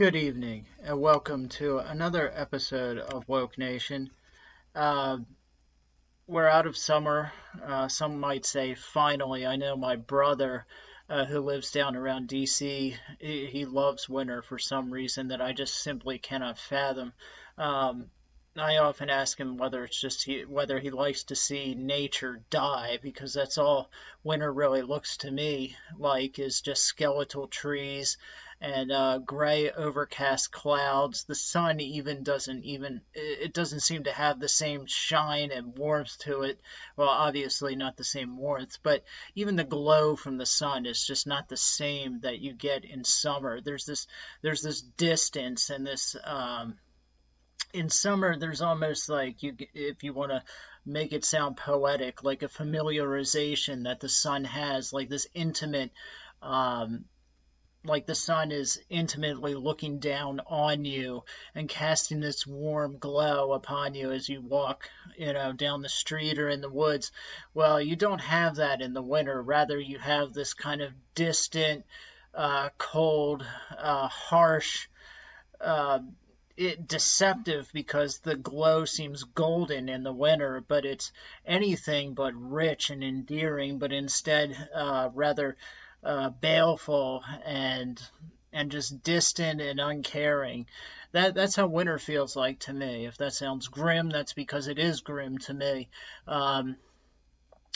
Good evening, and welcome to another episode of Woke Nation. Uh, we're out of summer. Some might say finally. I know my brother, who lives down around DC, he loves winter for some reason that I just simply cannot fathom. Um, I often ask him whether he likes to see nature die, because that's all winter really looks to me like, is just skeletal trees and gray overcast clouds. The sun even doesn't seem to have the same shine and warmth to it. Well, obviously not the same warmth, but even the glow from the sun is just not the same that you get in summer. There's this distance and this in summer there's almost like, if you want to make it sound poetic, like a familiarization that the sun has, like this intimate, um, like the sun is intimately looking down on you and casting this warm glow upon you as you walk, down the street or in the woods. Well, you don't have that in the winter. Rather, you have this kind of distant, cold, harsh, uh, deceptive, because the glow seems golden in the winter, but it's anything but rich and endearing, but instead rather baleful and just distant and uncaring. That's how winter feels like to me. If that sounds grim, that's because it is grim to me. Um,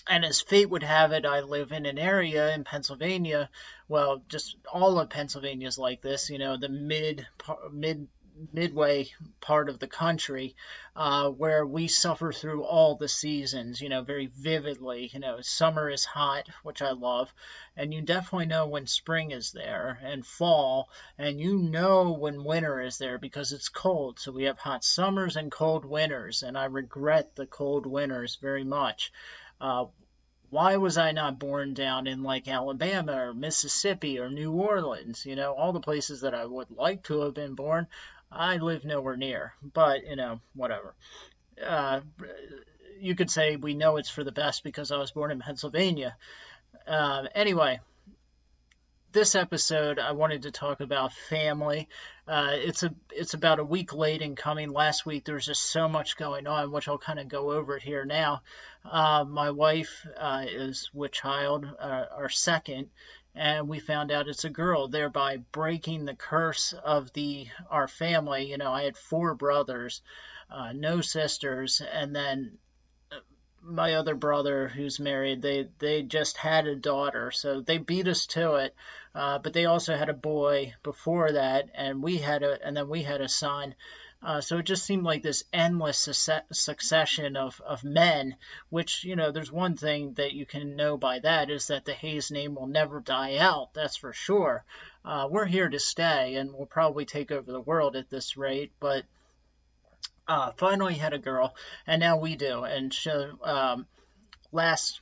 and as fate would have it, I live in an area in Pennsylvania. Well, just all of Pennsylvania is like this. The midway part of the country, where we suffer through all the seasons, very vividly. Summer is hot, which I love, and you definitely know when spring is there and fall, and when winter is there because it's cold. So we have hot summers and cold winters, and I regret the cold winters very much. Uh, why was I not born down in like Alabama or Mississippi or New Orleans? All the places that I would like to have been born, I live nowhere near. But, whatever. Uh, you could say we know it's for the best because I was born in Pennsylvania. Anyway, this episode I wanted to talk about family. It's about a week late in coming. Last week there was just so much going on, which I'll kind of go over here now. My wife is with child, our second, and we found out it's a girl, thereby breaking the curse of the our family. I had four brothers, no sisters, and then my other brother who's married, they just had a daughter, so they beat us to it. But they also had a boy before that, and then we had a son. So it just seemed like this endless succession of men, which, there's one thing that you can know by that, is that the Hayes name will never die out. That's for sure. We're here to stay, and we'll probably take over the world at this rate, but finally had a girl, and now we do. And so last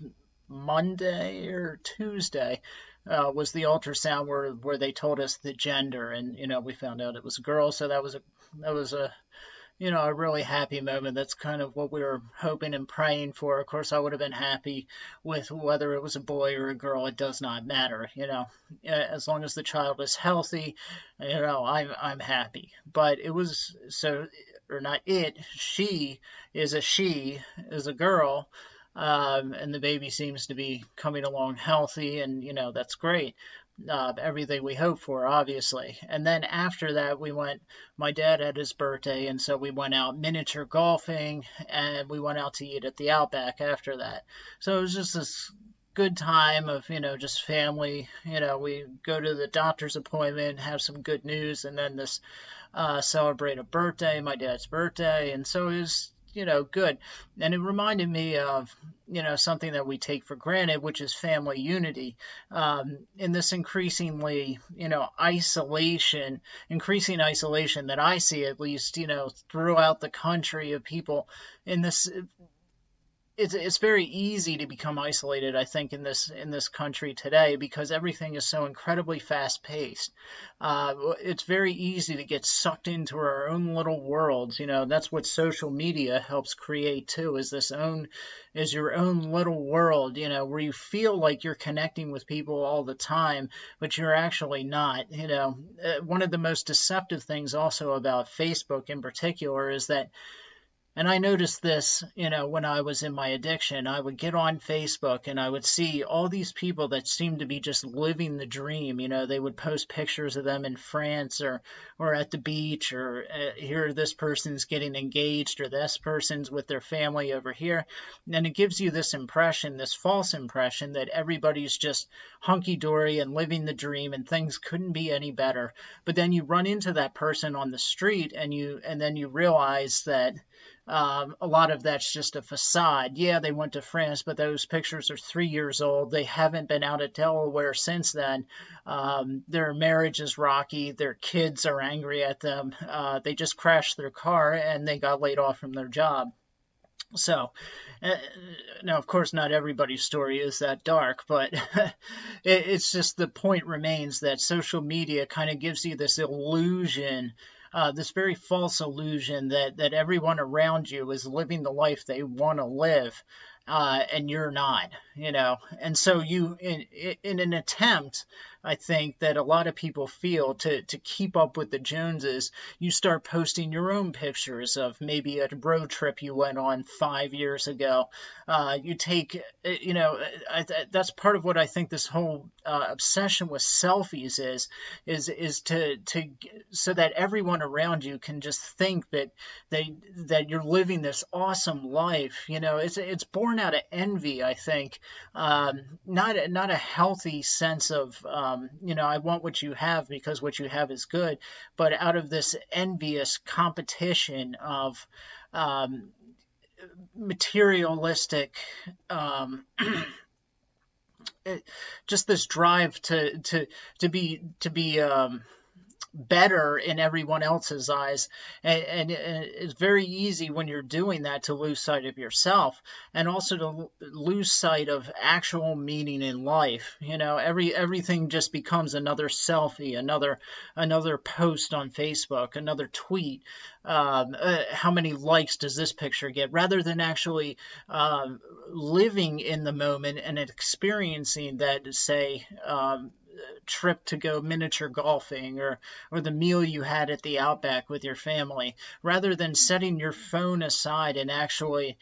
Monday or Tuesday was the ultrasound where they told us the gender, and we found out it was a girl. So that was a a really happy moment. That's kind of what we were hoping and praying for. Of course, I would have been happy with whether it was a boy or a girl. It does not matter. As long as the child is healthy, I'm happy. But it was so, or not it. She is a girl. And the baby seems to be coming along healthy, and that's great. Everything we hope for, obviously. And then after that, my dad had his birthday, and so we went out miniature golfing, and we went out to eat at the Outback after that. So it was just this good time of, just family. We go to the doctor's appointment, have some good news, and then celebrate a birthday, my dad's birthday. And so it was, good. And it reminded me of, something that we take for granted, which is family unity. In this increasing isolation that I see, at least, throughout the country, of people in this it's very easy to become isolated, I think, in this country today because everything is so incredibly fast paced. It's very easy to get sucked into our own little worlds. That's what social media helps create too, is your own little world, where you feel like you're connecting with people all the time, but you're actually not. One of the most deceptive things also about Facebook in particular is that, and I noticed this, when I was in my addiction, I would get on Facebook and I would see all these people that seemed to be just living the dream. They would post pictures of them in France or at the beach, or here this person's getting engaged, or this person's with their family over here. And it gives you this impression, this false impression, that everybody's just hunky-dory and living the dream and things couldn't be any better. But then you run into that person on the street and then you realize that a lot of that's just a facade. Yeah, they went to France, but those pictures are 3 years old. They haven't been out of Delaware since then. Their marriage is rocky. Their kids are angry at them. They just crashed their car and they got laid off from their job. So, now, of course, not everybody's story is that dark, but it's just the point remains that social media kind of gives you this illusion, this very false illusion that everyone around you is living the life they want to live, and you're not, And so in an attempt, I think, that a lot of people feel to keep up with the Joneses, you start posting your own pictures of maybe a road trip you went on 5 years ago. You take, that's part of what I think this whole obsession with selfies is to so that everyone around you can just think that you're living this awesome life. It's born out of envy, I think, not a healthy sense of I want what you have because what you have is good, but out of this envious competition of materialistic, just this drive to be better in everyone else's eyes, and it's very easy when you're doing that to lose sight of yourself, and also to lose sight of actual meaning in life. Everything just becomes another selfie, another post on Facebook, another tweet. How many likes does this picture get, rather than actually living in the moment and experiencing that, say, trip to go miniature golfing, or the meal you had at the Outback with your family, rather than setting your phone aside and actually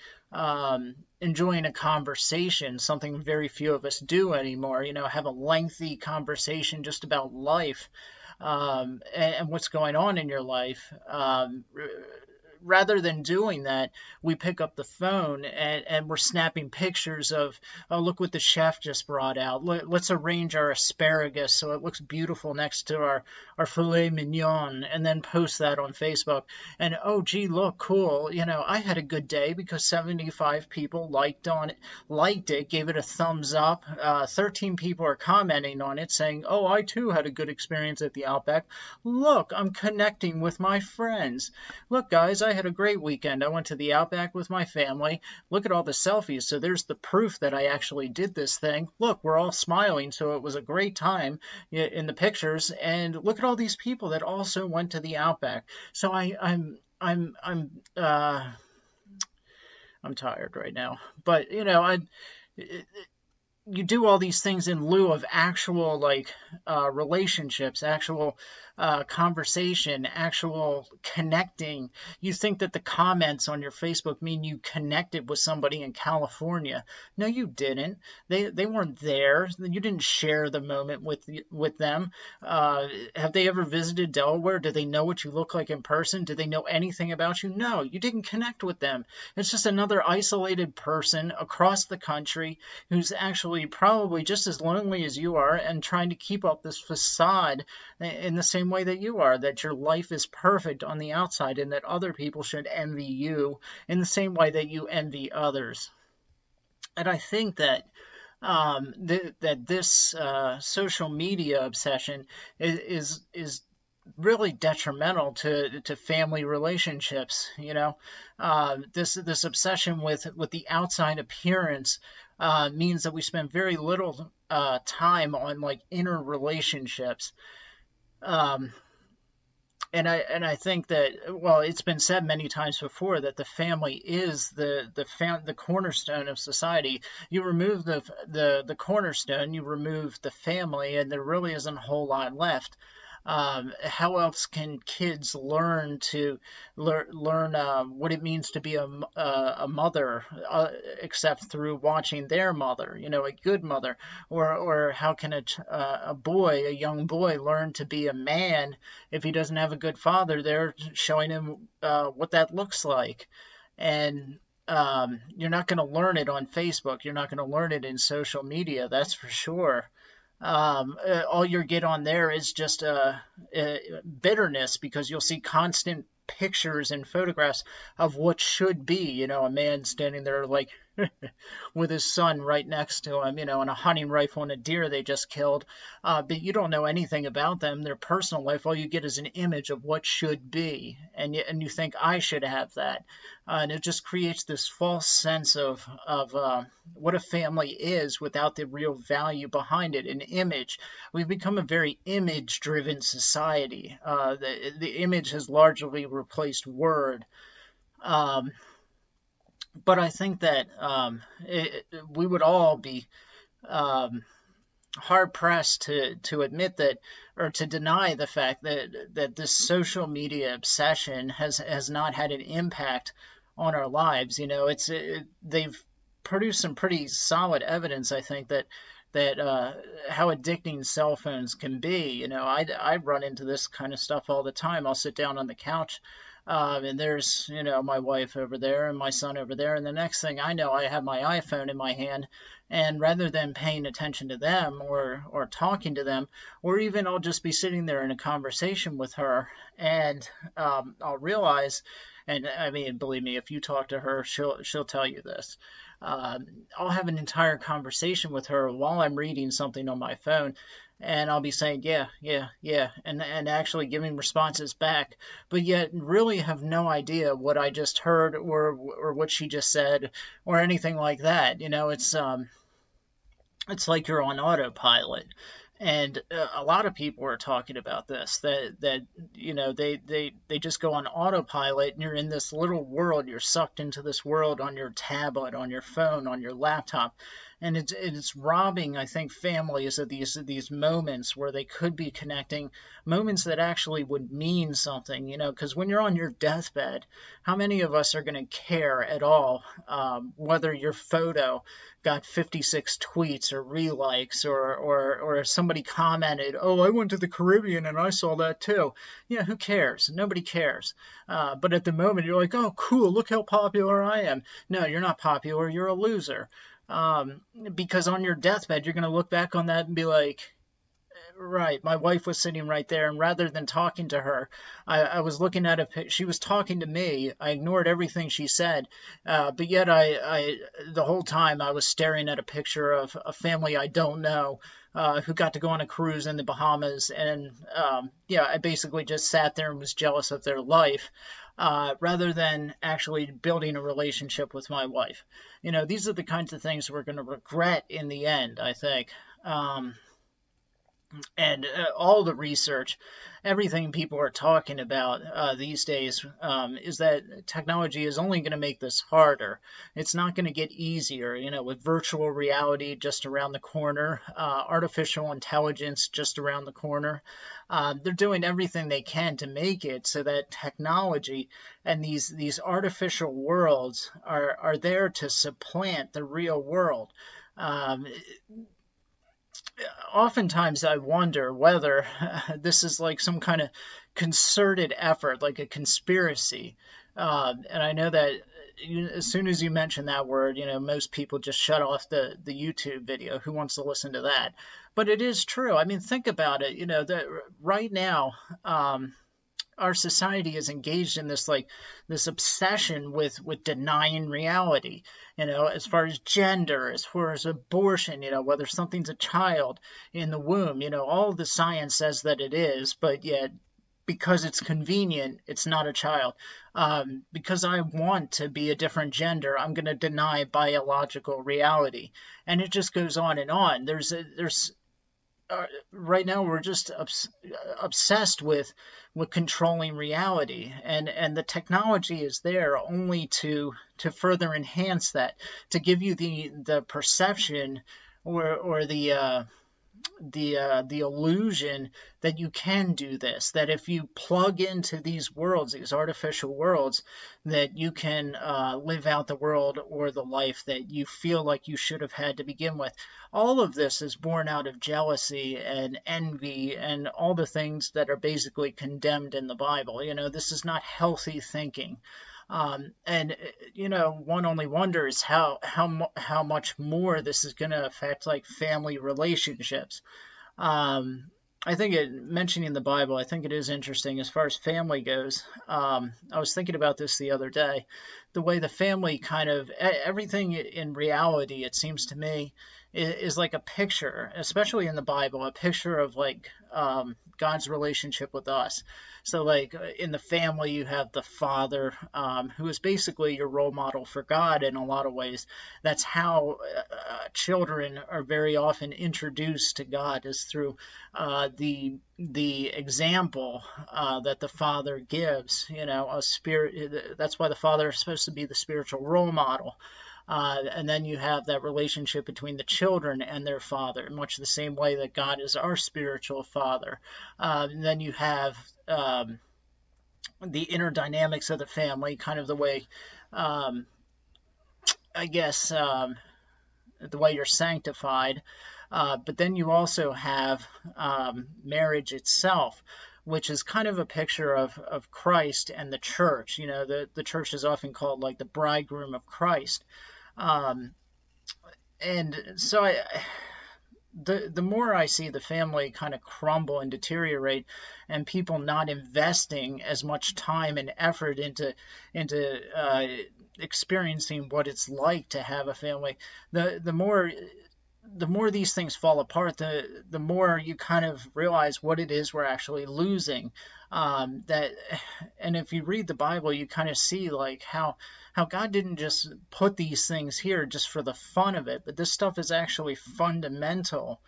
enjoying a conversation, something very few of us do anymore. Have a lengthy conversation just about life, and what's going on in your life. Rather than doing that, we pick up the phone and we're snapping pictures of, oh, look what the chef just brought out. Let's arrange our asparagus so it looks beautiful next to our filet mignon, and then post that on Facebook. And, oh, gee, look, cool. I had a good day because 75 people liked it, gave it a thumbs up. 13 people are commenting on it saying, oh, I too had a good experience at the Outback. Look, I'm connecting with my friends. Look, guys, I had a great weekend. I went to the Outback with my family. Look at all the selfies. So there's the proof that I actually did this thing. Look, we're all smiling. So it was a great time in the pictures. And look at all these people that also went to the Outback. So I'm tired right now. But you do all these things in lieu of actual relationships, actual conversation, actual connecting. You think that the comments on your Facebook mean you connected with somebody in California. No, you didn't. They weren't there. You didn't share the moment with them. Have they ever visited Delaware? Do they know what you look like in person? Do they know anything about you? No, you didn't connect with them. It's just another isolated person across the country who's actually probably just as lonely as you are and trying to keep up this facade in the same way that you are, that your life is perfect on the outside and that other people should envy you in the same way that you envy others. And I think that that this social media obsession is really detrimental to family relationships. This obsession with the outside appearance means that we spend very little time on like inner relationships. Um, and I think that, well, it's been said many times before that the family is the cornerstone of society. You remove the cornerstone, you remove the family, and there really isn't a whole lot left. How else can kids learn what it means to be a mother, except through watching their mother, a good mother? Or how can a young boy, learn to be a man if he doesn't have a good father there showing him what that looks like? And you're not going to learn it on Facebook. You're not going to learn it in social media, that's for sure. All you get on there is just bitterness, because you'll see constant pictures and photographs of what should be, a man standing there like with his son right next to him, and a hunting rifle and a deer they just killed. But you don't know anything about them, their personal life. All you get is an image of what should be, and you think, I should have that. And it just creates this false sense of what a family is without the real value behind it, an image. We've become a very image-driven society. The image has largely replaced word. But I think that we would all be um, hard pressed to admit that, or to deny the fact that this social media obsession has not had an impact on our lives. They've produced some pretty solid evidence, I think, that how addicting cell phones can be. I run into this kind of stuff all the time. I'll sit down on the couch, and there's, my wife over there and my son over there, and the next thing I know, I have my iPhone in my hand, and rather than paying attention to them or talking to them, or even I'll just be sitting there in a conversation with her, and I'll realize, and I mean, believe me, if you talk to her, she'll tell you this. I'll have an entire conversation with her while I'm reading something on my phone, and I'll be saying, yeah, yeah, yeah, and actually giving responses back, but yet really have no idea what I just heard, or what she just said, or anything like that. It's like you're on autopilot. And a lot of people are talking about this, that they just go on autopilot, and you're in this little world. You're sucked into this world on your tablet, on your phone, on your laptop, and it's robbing, I think, families of these moments where they could be connecting, moments that actually would mean something. Because when you're on your deathbed, how many of us are going to care at all, whether your photo got 56 tweets or relikes, or if somebody commented, "Oh, I went to the Caribbean and I saw that too." Yeah, who cares? Nobody cares. But at the moment, you're like, "Oh, cool! Look how popular I am." No, you're not popular. You're a loser. Because on your deathbed, you're going to look back on that and be like, right, my wife was sitting right there, and rather than talking to her, I was looking at she was talking to me. I ignored everything she said, but yet the whole time I was staring at a picture of a family I don't know, who got to go on a cruise in the Bahamas, and yeah, I basically just sat there and was jealous of their life, rather than actually building a relationship with my wife. These are the kinds of things we're going to regret in the end, I think. And all the research, everything people are talking about these days, is that technology is only going to make this harder. It's not going to get easier, with virtual reality just around the corner, artificial intelligence just around the corner. They're doing everything they can to make it so that technology and these artificial worlds are there to supplant the real world. Oftentimes I wonder whether this is like some kind of concerted effort, like a conspiracy. And I know that as soon as you mention that word, most people just shut off the YouTube video. Who wants to listen to that? But it is true. I mean, think about it. That right now, our society is engaged in this obsession with denying reality, as far as gender, as far as abortion, whether something's a child in the womb, all of the science says that it is, but yet because it's convenient, it's not a child. Because I want to be a different gender, I'm going to deny biological reality. And it just goes on and on. There's right now we're just obsessed with controlling reality, and the technology is there only to further enhance that, to give you the perception or the illusion that you can do this, that if you plug into these worlds, these artificial worlds, that you can live out the world or the life that you feel like you should have had to begin with. All of this is born out of jealousy and envy and all the things that are basically condemned in the Bible. This is not healthy thinking. And one only wonders how much more this is going to affect like family relationships. I think mentioning the Bible, I think it is interesting as far as family goes. I was thinking about this the other day, the way the family kind of everything in reality, it seems to me, is like a picture, especially in the Bible, a picture of like God's relationship with us. So like in the family, you have the father, who is basically your role model for God in a lot of ways. That's how children are very often introduced to God, is through the example that the father gives. A spirit. That's why the father is supposed to be the spiritual role model. And then you have that relationship between the children and their father, in much the same way that God is our spiritual father. And then you have the inner dynamics of the family, kind of the way, I guess, the way you're sanctified. But then you also have marriage itself, which is kind of a picture of Christ and the church. The church is often called like the bridegroom of Christ. And so the more I see the family kind of crumble and deteriorate, and people not investing as much time and effort into experiencing what it's like to have a family, the more these things fall apart, the more you kind of realize what it is we're actually losing. And if you read the Bible, you kind of see like how God didn't just put these things here just for the fun of it, but this stuff is actually fundamental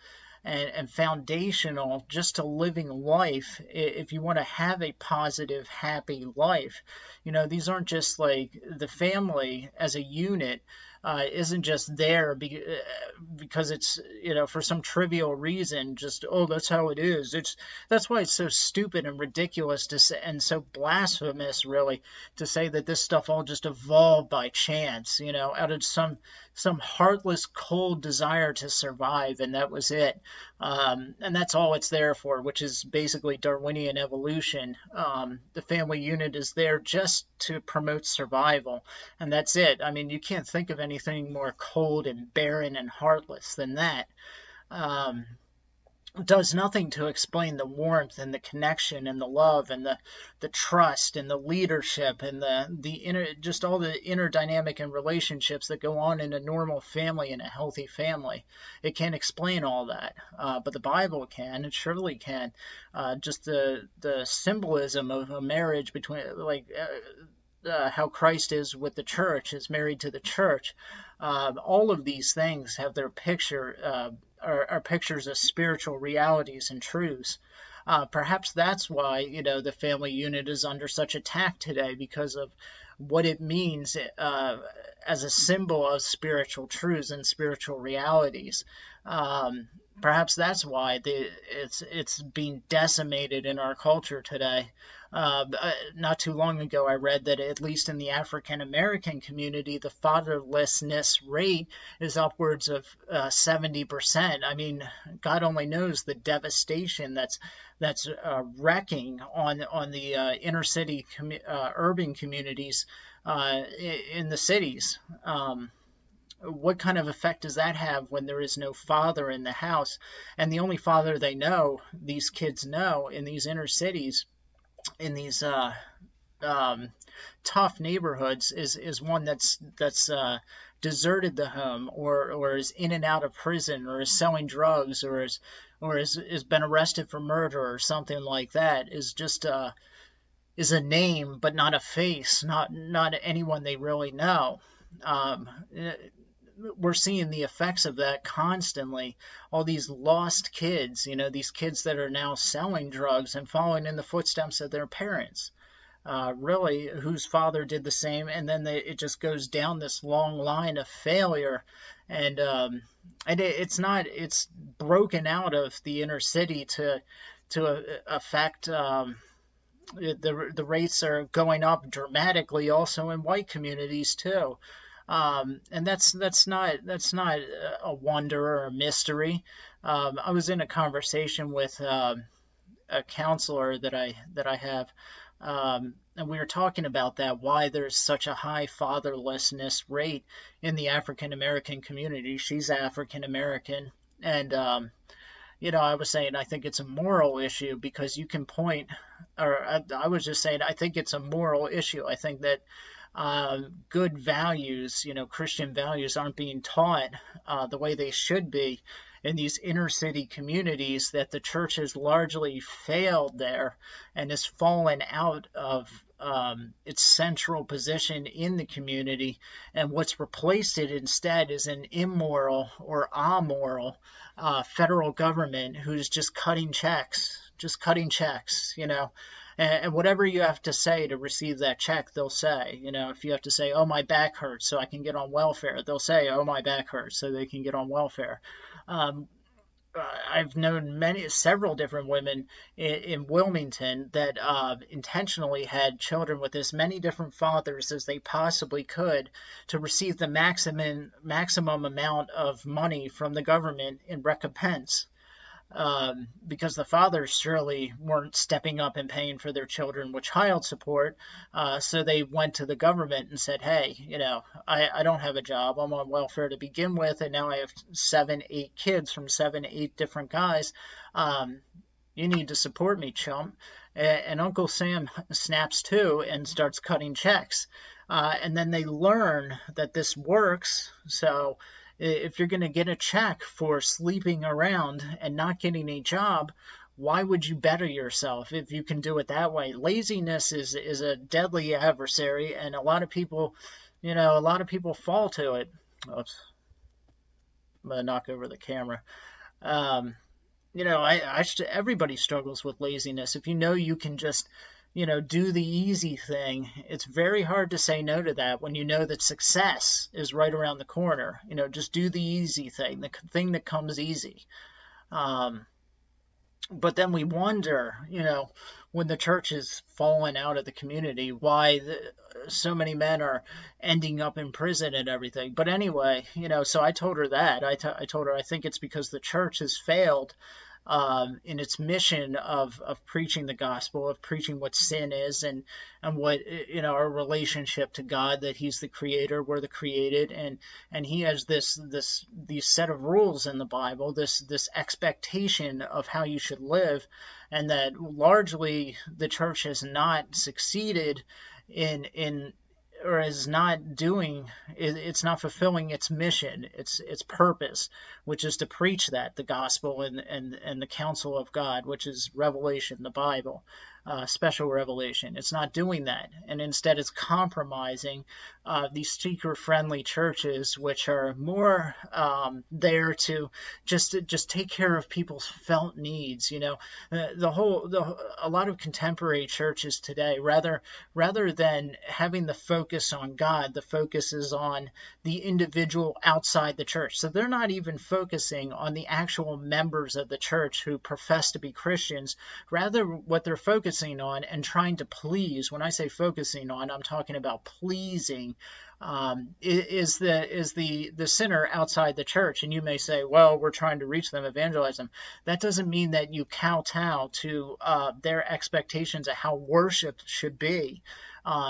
and foundational just to living life if you want to have a positive, happy life. These aren't just like the family as a unit isn't just there because it's, for some trivial reason, just, oh, that's how it is. That's why it's so stupid and ridiculous to say, and so blasphemous, really, to say that this stuff all just evolved by chance, out of some heartless, cold desire to survive, and that was it. And that's all it's there for, which is basically Darwinian evolution. The family unit is there just to promote survival, and that's it. I mean, you can't think of anything more cold and barren and heartless than that. Does nothing to explain the warmth and the connection and the love and the trust and the leadership and the inner, just all the inner dynamic and relationships that go on in a normal family and a healthy family. It can't explain all that, but the Bible can. It surely can. Just the symbolism of a marriage between, like, how Christ is with the church, is married to the church. All of these things have their picture, are pictures of spiritual realities and truths. Perhaps that's why, the family unit is under such attack today, because of what it means as a symbol of spiritual truths and spiritual realities. Perhaps that's why it's being decimated in our culture today. Not too long ago, I read that at least in the African American community, the fatherlessness rate is upwards of 70%. I mean, God only knows the devastation that's wrecking on the inner city urban communities in the cities. What kind of effect does that have when there is no father in the house, and the only father these kids know in these inner cities, in these tough neighborhoods is one that's deserted the home, or is in and out of prison, or is selling drugs, or is been arrested for murder or something like that, is just is a name but not a face, not anyone they really know. Um, we're seeing the effects of that constantly. All these lost kids, these kids that are now selling drugs and following in the footsteps of their parents, really, whose father did the same, and then it just goes down this long line of failure, and it's broken out of the inner city to affect. The rates are going up dramatically also in white communities too. And that's not a wonder or a mystery. I was in a conversation with a counselor that I have, and we were talking about that, why there's such a high fatherlessness rate in the African American community. She's African American, and I was saying I think it's a moral issue, because you can point, or I was just saying I think it's a moral issue. I think that good values, Christian values, aren't being taught the way they should be in these inner city communities, that the church has largely failed there and has fallen out of its central position in the community. And what's replaced it instead is an immoral or amoral federal government who's just cutting checks, and whatever you have to say to receive that check, they'll say. If you have to say, oh, my back hurts so I can get on welfare, they'll say, oh, my back hurts so they can get on welfare. I've known several different women in Wilmington that intentionally had children with as many different fathers as they possibly could to receive the maximum amount of money from the government in recompense. Because the fathers surely weren't stepping up and paying for their children with child support. So they went to the government and said, hey, I don't have a job. I'm on welfare to begin with, and now I have 7, 8 kids from 7, 8 different guys. You need to support me, chump. And Uncle Sam snaps to and starts cutting checks. And then they learn that this works. So if you're going to get a check for sleeping around and not getting a job, why would you better yourself if you can do it that way? Laziness is a deadly adversary, and a lot of people fall to it. Oops. I'm going to knock over the camera. Everybody struggles with laziness. If you can just do the easy thing, it's very hard to say no to that when you know that success is right around the corner. Just do the easy thing, the thing that comes easy. But then we wonder, when the church has fallen out of the community, why so many men are ending up in prison and everything. But anyway, so I told her that. I told her I think it's because the church has failed in its mission of preaching the gospel, of preaching what sin is, and what our relationship to God, that He's the Creator, we're the created, and He has these set of rules in the Bible, this expectation of how you should live, and that largely the church has not succeeded in or is not doing. It's not fulfilling its mission, its purpose, which is to preach the gospel and the counsel of God, which is revelation, the Bible, special revelation. It's not doing that, and instead it's compromising these seeker-friendly churches, which are more there to just take care of people's felt needs. A lot of contemporary churches today, rather than having the focus on God, the focus is on the individual outside the church. So they're not even focusing on the actual members of the church who profess to be Christians. Rather, what they're focusing on and trying to please, when I say focusing on, I'm talking about pleasing, is the sinner outside the church. And you may say, well, we're trying to reach them, evangelize them. That doesn't mean that you kowtow to their expectations of how worship should be.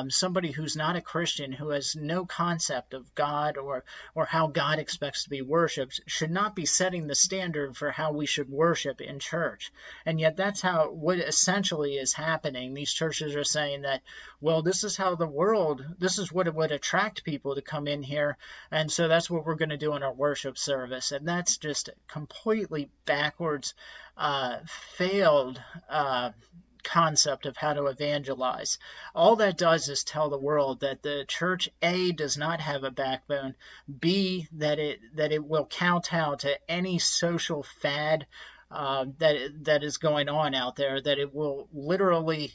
somebody who's not a Christian, who has no concept of God or how God expects to be worshipped, should not be setting the standard for how we should worship in church. And yet that's what essentially is happening. These churches are saying that, well, this is what it would attract people to come in here, and so that's what we're going to do in our worship service. And that's just completely backwards, failed concept of how to evangelize. All that does is tell the world that the church, A, does not have a backbone, B, that it will kowtow to any social fad that is going on out there, that it will literally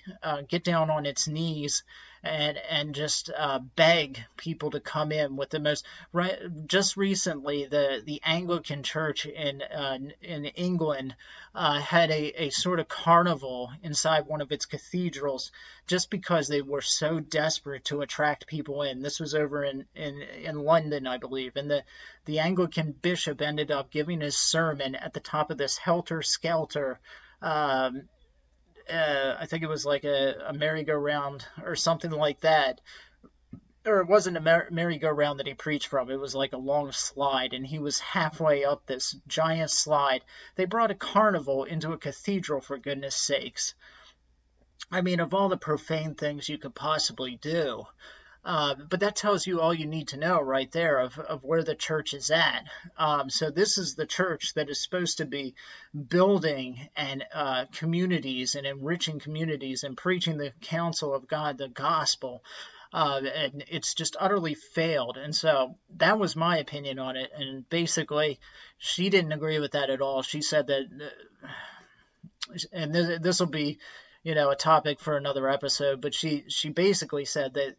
get down on its knees and just beg people to come in with the most. Right, just recently, the Anglican Church in England had a sort of carnival inside one of its cathedrals, just because they were so desperate to attract people in. This was over in London, I believe, and the Anglican bishop ended up giving his sermon at the top of this helter-skelter. I think it was like a merry-go-round or something like that. Or it wasn't a merry-go-round that he preached from. It was like a long slide, and he was halfway up this giant slide. They brought a carnival into a cathedral, for goodness sakes. I mean, of all the profane things you could possibly do. But that tells you all you need to know right there of where the church is at. So this is the church that is supposed to be building and communities and enriching communities and preaching the counsel of God, the gospel. And it's just utterly failed. And so that was my opinion on it. And basically, she didn't agree with that at all. She said that, and this will be, a topic for another episode, but she basically said that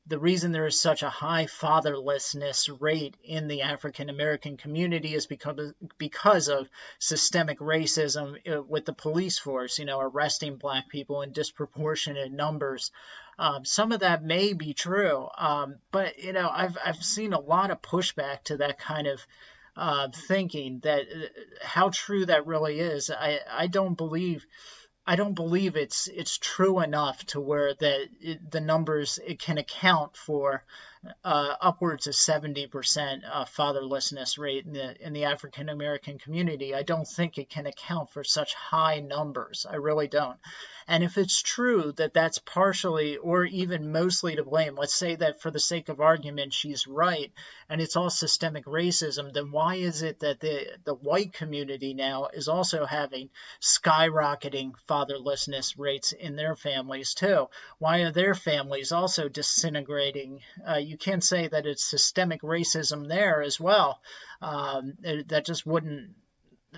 the reason there is such a high fatherlessness rate in the African American community is because of systemic racism with the police force, arresting black people in disproportionate numbers. Some of that may be true, but I've seen a lot of pushback to that kind of thinking, that how true that really is. I don't believe it's true enough to where the numbers, it can account for upwards of 70% fatherlessness rate in the African American community. I don't think it can account for such high numbers. I really don't. And if it's true that that's partially or even mostly to blame, let's say that for the sake of argument she's right and it's all systemic racism, then why is it that the white community now is also having skyrocketing fatherlessness rates in their families too? Why are their families also disintegrating? You can't say that it's systemic racism there as well.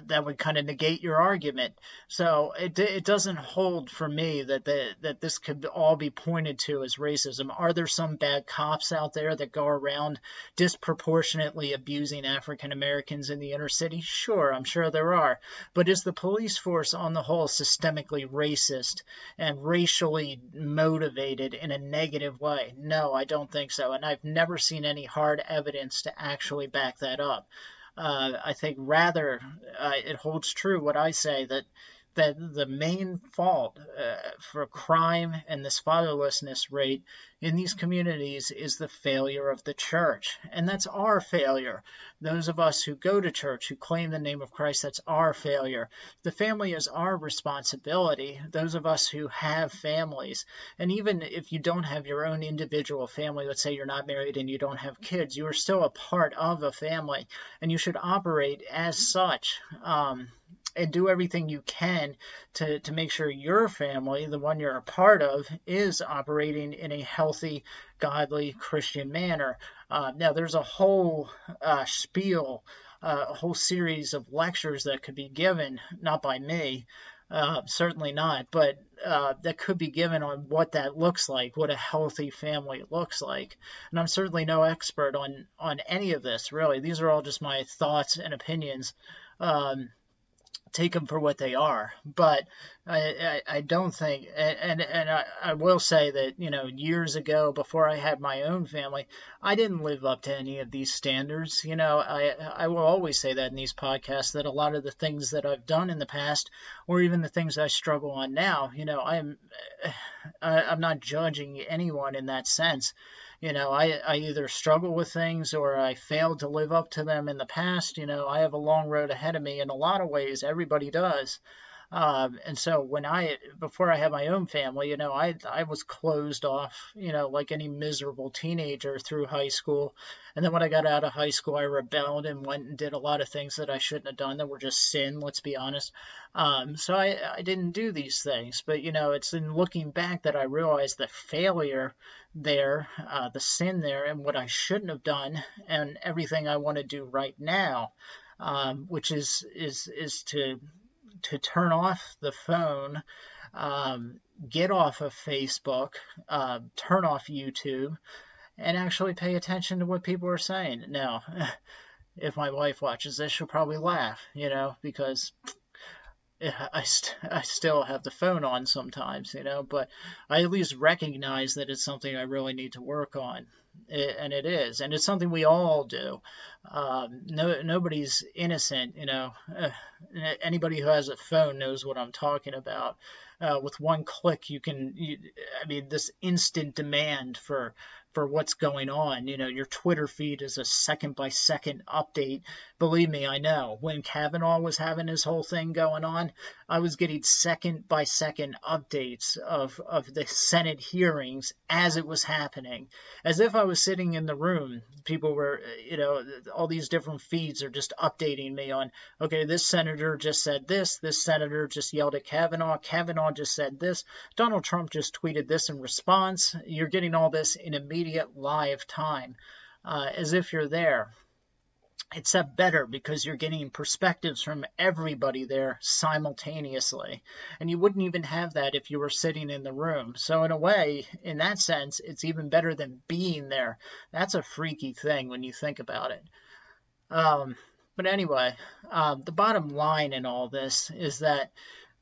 That would kind of negate your argument. So it doesn't hold for me that this could all be pointed to as racism. Are there some bad cops out there that go around disproportionately abusing African Americans in the inner city? Sure, I'm sure there are. But is the police force on the whole systemically racist and racially motivated in a negative way? No, I don't think so. And I've never seen any hard evidence to actually back that up. I think rather it holds true what I say, that the main fault for crime and this fatherlessness rate in these communities is the failure of the church. And that's our failure. Those of us who go to church, who claim the name of Christ, that's our failure. The family is our responsibility, those of us who have families. And even if you don't have your own individual family, let's say you're not married and you don't have kids, you are still a part of a family, and you should operate as such. And do everything you can to make sure your family, the one you're a part of, is operating in a healthy, godly, Christian manner. Now, there's a whole spiel, a whole series of lectures that could be given, not by me, certainly not, but that could be given on what that looks like, what a healthy family looks like. And I'm certainly no expert on any of this, really. These are all just my thoughts and opinions. take them for what they are. But I don't think, and I will say that, years ago, before I had my own family, I didn't live up to any of these standards. I will always say that in these podcasts, that a lot of the things that I've done in the past, or even the things I struggle on now, I'm not judging anyone in that sense. I either struggle with things or I failed to live up to them in the past. I have a long road ahead of me in a lot of ways. Everybody does. And so before I had my own family, I was closed off, like any miserable teenager through high school. And then when I got out of high school, I rebelled and went and did a lot of things that I shouldn't have done that were just sin, let's be honest. So I didn't do these things. But, it's in looking back that I realized the failure there, the sin there, and what I shouldn't have done, and everything I want to do right now, which is to turn off the phone, get off of Facebook, turn off YouTube, and actually pay attention to what people are saying. Now, if my wife watches this, she'll probably laugh, because I still have the phone on sometimes, but I at least recognize that it's something I really need to work on. And it is. And it's something we all do. Nobody's innocent, Anybody who has a phone knows what I'm talking about. With one click, this instant demand for what's going on. Your Twitter feed is a second by second update. Believe me, I know. When Kavanaugh was having his whole thing going on, I was getting second by second updates of the Senate hearings as it was happening, as if I was sitting in the room. People were, all these different feeds are just updating me on, okay, this senator just said this senator just yelled at Kavanaugh just said this, Donald Trump just tweeted this in response. You're getting all this in immediate live time, as if you're there. Except better, because you're getting perspectives from everybody there simultaneously. And you wouldn't even have that if you were sitting in the room. So in a way, in that sense, it's even better than being there. That's a freaky thing when you think about it. But anyway, the bottom line in all this is that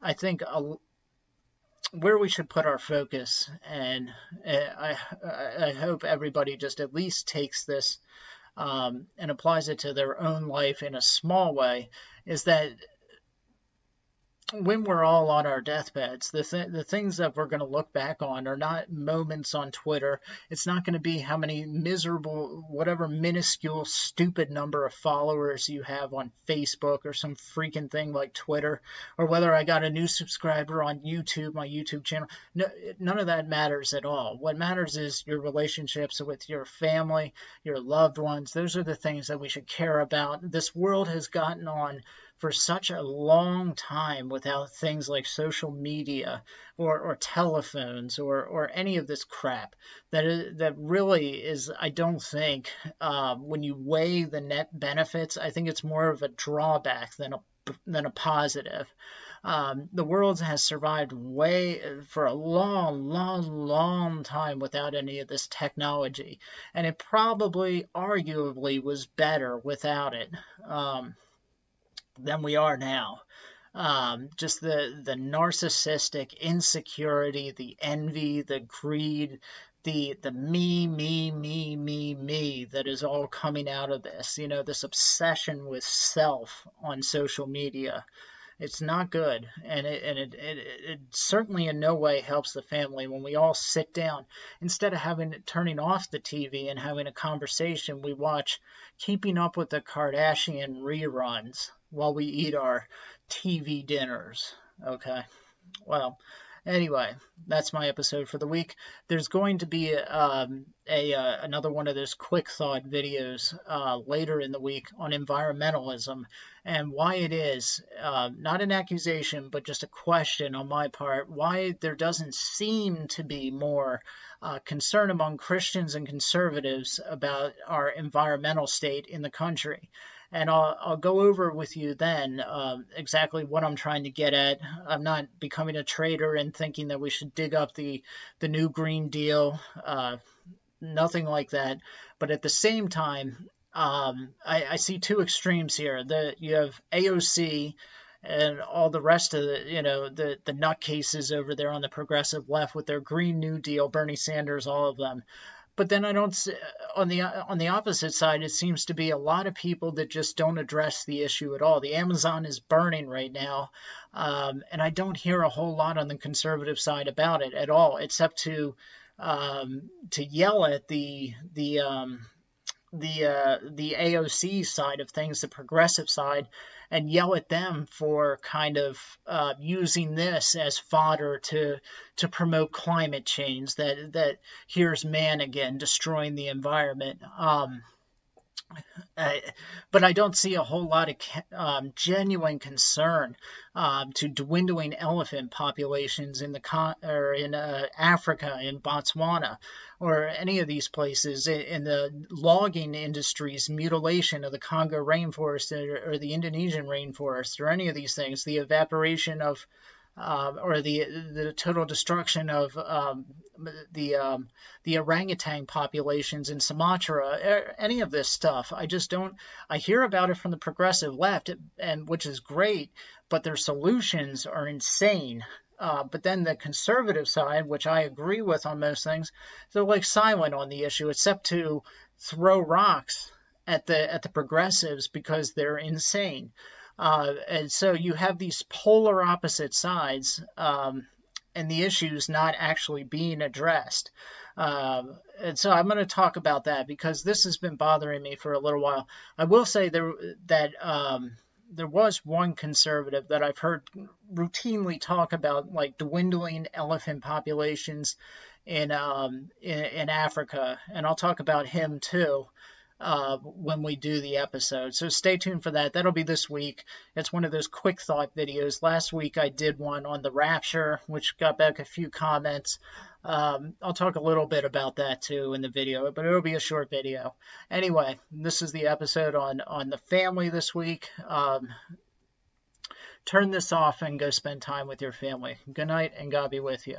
I think where we should put our focus, and I hope everybody just at least takes this and applies it to their own life in a small way, is that when we're all on our deathbeds, the things that we're going to look back on are not moments on Twitter. It's not going to be how many miserable, whatever minuscule, stupid number of followers you have on Facebook or some freaking thing like Twitter, or whether I got a new subscriber on YouTube, my YouTube channel. No, none of that matters at all. What matters is your relationships with your family, your loved ones. Those are the things that we should care about. This world has gotten on for such a long time without things like social media or telephones or any of this crap that really is, I don't think, when you weigh the net benefits, I think it's more of a drawback than a positive. The world has survived for a long time without any of this technology, and it probably, arguably, was better without it. Than we are now. Just the narcissistic insecurity, the envy, the greed, the me that is all coming out of this. This obsession with self on social media. It's not good, and it certainly in no way helps the family when we all sit down. Instead of turning off the TV and having a conversation, we watch Keeping Up with the Kardashian reruns while we eat our TV dinners. Okay, well, anyway, that's my episode for the week. There's going to be another one of those quick thought videos later in the week on environmentalism and why it is, not an accusation, but just a question on my part, why there doesn't seem to be more concern among Christians and conservatives about our environmental state in the country. And I'll go over with you then exactly what I'm trying to get at. I'm not becoming a traitor and thinking that we should dig up the new Green Deal, nothing like that. But at the same time, I see two extremes here. You have AOC and all the rest of the nutcases over there on the progressive left with their Green New Deal, Bernie Sanders, all of them. But then I don't see, on the opposite side, it seems to be a lot of people that just don't address the issue at all. The Amazon is burning right now, and I don't hear a whole lot on the conservative side about it at all, except to yell at the AOC side of things, the progressive side, and yell at them for kind of using this as fodder to promote climate change. That here's man again destroying the environment. But I don't see a whole lot of genuine concern to dwindling elephant populations in Africa, in Botswana, or any of these places, in the logging industry's mutilation of the Congo rainforest or the Indonesian rainforest, or any of these things, the evaporation of or the total destruction of the orangutan populations in Sumatra, any of this stuff. I just don't. I hear about it from the progressive left, and which is great, but their solutions are insane. But then the conservative side, which I agree with on most things, they're like silent on the issue, except to throw rocks at the progressives because they're insane. And so you have these polar opposite sides, and the issues not actually being addressed. And so I'm going to talk about that because this has been bothering me for a little while. I will say that there was one conservative that I've heard routinely talk about, like, dwindling elephant populations in Africa, and I'll talk about him too when we do the episode. So stay tuned for that. That'll be this week. It's one of those quick thought videos. Last week I did one on the rapture, which got back a few comments. I'll talk a little bit about that too in the video, but it'll be a short video. Anyway, this is the episode on the family this week. Turn this off and go spend time with your family. Good night, and God be with you.